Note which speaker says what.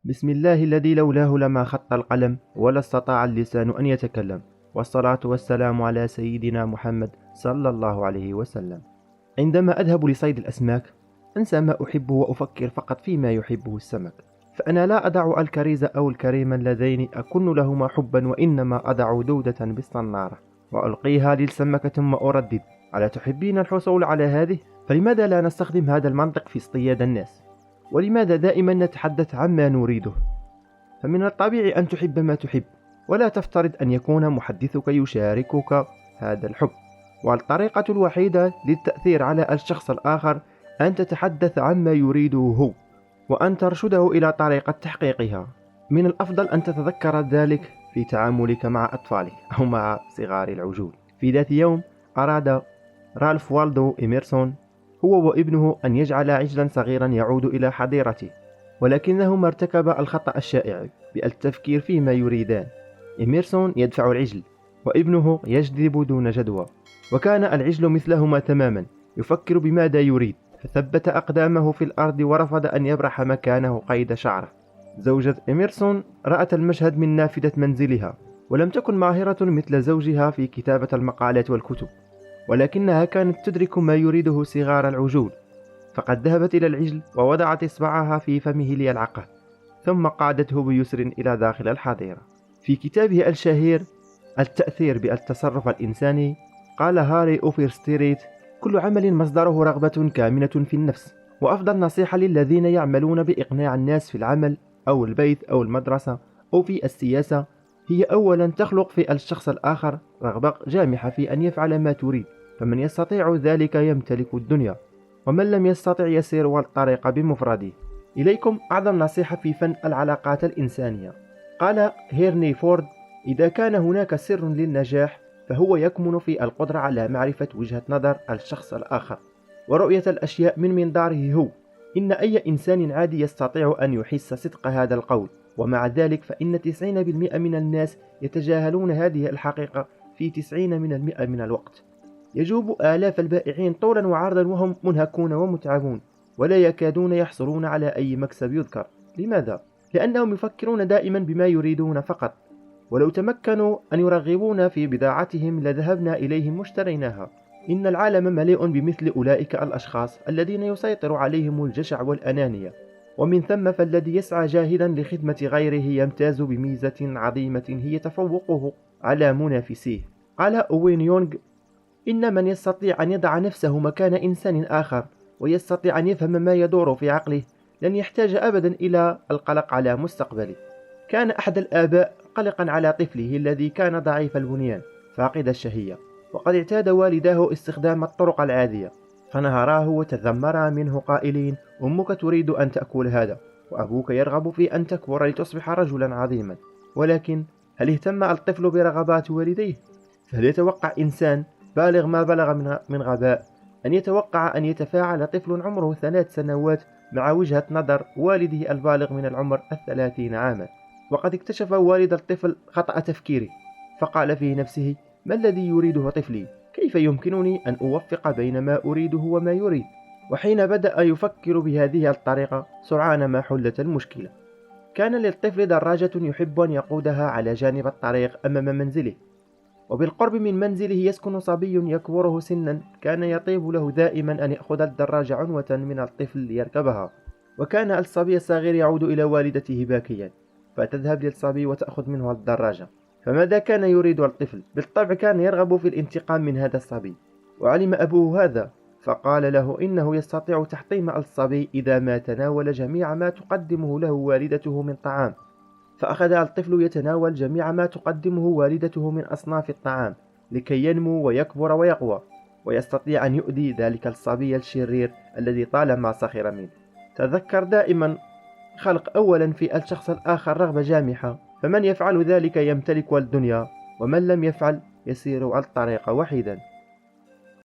Speaker 1: بسم الله الذي لولاه لما خط القلم ولا استطاع اللسان أن يتكلم، والصلاة والسلام على سيدنا محمد صلى الله عليه وسلم. عندما أذهب لصيد الأسماك أنسى ما أحبه وأفكر فقط فيما يحبه السمك، فأنا لا أضع الكريز أو الكريم اللذين أكن لهما حبا، وإنما أضع دودة بالصنارة وألقيها للسمكة ثم أردد: ألا تحبين الحصول على هذه؟ فلماذا لا نستخدم هذا المنطق في اصطياد الناس؟ ولماذا دائما نتحدث عما نريده؟ فمن الطبيعي أن تحب ما تحب، ولا تفترض أن يكون محدثك يشاركك هذا الحب. والطريقة الوحيدة للتأثير على الشخص الآخر أن تتحدث عما يريده هو، وأن ترشده إلى طريقة تحقيقها. من الأفضل أن تتذكر ذلك في تعاملك مع أطفالك أو مع صغار العجول. في ذات يوم أراد رالف والدو إميرسون هو وابنه أن يجعل عجلا صغيرا يعود إلى حظيرته، ولكنهما ارتكبا الخطأ الشائع بالتفكير فيما يريدان. إميرسون يدفع العجل وابنه يجذب دون جدوى، وكان العجل مثلهما تماما، يفكر بماذا يريد، فثبت أقدامه في الأرض ورفض أن يبرح مكانه قيد شعره. زوجة إميرسون رأت المشهد من نافذة منزلها، ولم تكن ماهرة مثل زوجها في كتابة المقالات والكتب، ولكنها كانت تدرك ما يريده صغار العجول. فقد ذهبت إلى العجل ووضعت إصبعها في فمه ليلعقه، ثم قادته بيسر إلى داخل الحظيرة. في كتابه الشهير التأثير بالتصرف الإنساني قال هاري أوفرستريت: كل عمل مصدره رغبة كامنة في النفس، وأفضل نصيحة للذين يعملون بإقناع الناس في العمل أو البيت أو المدرسة أو في السياسة هي أولا تخلق في الشخص الآخر رغبة جامحة في أن يفعل ما تريد، فمن يستطيع ذلك يمتلك الدنيا، ومن لم يستطع يسير والطريق بمفرده. إليكم أعظم نصيحة في فن العلاقات الإنسانية. قال هيرني فورد: إذا كان هناك سر للنجاح فهو يكمن في القدرة على معرفة وجهة نظر الشخص الآخر ورؤية الأشياء من منظاره هو. إن أي إنسان عادي يستطيع أن يحس صدق هذا القول، ومع ذلك فإن 90% من الناس يتجاهلون هذه الحقيقة في 90% من الوقت. يجوب آلاف البائعين طولا وعرضا وهم منهكون ومتعبون، ولا يكادون يحصلون على أي مكسب يذكر. لماذا؟ لأنهم يفكرون دائما بما يريدون فقط، ولو تمكنوا أن يرغبونا في بضاعتهم لذهبنا إليهم واشتريناها. إن العالم مليء بمثل أولئك الأشخاص الذين يسيطر عليهم الجشع والأنانية، ومن ثم فالذي يسعى جاهدا لخدمة غيره يمتاز بميزة عظيمة هي تفوقه على منافسيه. قال أوين يونغ: إن من يستطيع أن يضع نفسه مكان إنسان آخر ويستطيع أن يفهم ما يدور في عقله لن يحتاج أبدا إلى القلق على مستقبله. كان أحد الآباء قلقا على طفله الذي كان ضعيف البنيان فاقد الشهية، وقد اعتاد والداه استخدام الطرق العادية، فنهراه وتذمرا منه قائلين: أمك تريد أن تأكل هذا، وأبوك يرغب في أن تكبر لتصبح رجلا عظيما. ولكن هل اهتم الطفل برغبات والديه؟ فهل يتوقع إنسان بالغ ما بلغ من غباء أن يتوقع أن يتفاعل طفل عمره 3 سنوات مع وجهة نظر والده البالغ من العمر 30 عاما؟ وقد اكتشف والد الطفل خطأ تفكيره، فقال في نفسه: ما الذي يريده طفلي؟ كيف يمكنني أن أوفق بين ما أريده وما يريد؟ وحين بدأ يفكر بهذه الطريقة سرعان ما حلت المشكلة. كان للطفل دراجة يحب أن يقودها على جانب الطريق أمام منزله، وبالقرب من منزله يسكن صبي يكبره سنا، كان يطيب له دائما أن يأخذ الدراجة عنوة من الطفل ليركبها. وكان الصبي الصغير يعود إلى والدته باكيا، فتذهب للصبي وتأخذ منه الدراجة. فماذا كان يريد الطفل؟ بالطبع كان يرغب في الانتقام من هذا الصبي، وعلم أبوه هذا، فقال له إنه يستطيع تحطيم الصبي إذا ما تناول جميع ما تقدمه له والدته من طعام. فأخذ الطفل يتناول جميع ما تقدمه والدته من أصناف الطعام لكي ينمو ويكبر ويقوى، ويستطيع أن يؤذي ذلك الصبي الشرير الذي طالما سخر منه. تذكر دائما خلق أولا في الشخص الآخر رغبة جامحة، فمن يفعل ذلك يمتلك الدنيا، ومن لم يفعل يسير الطريق وحيدا.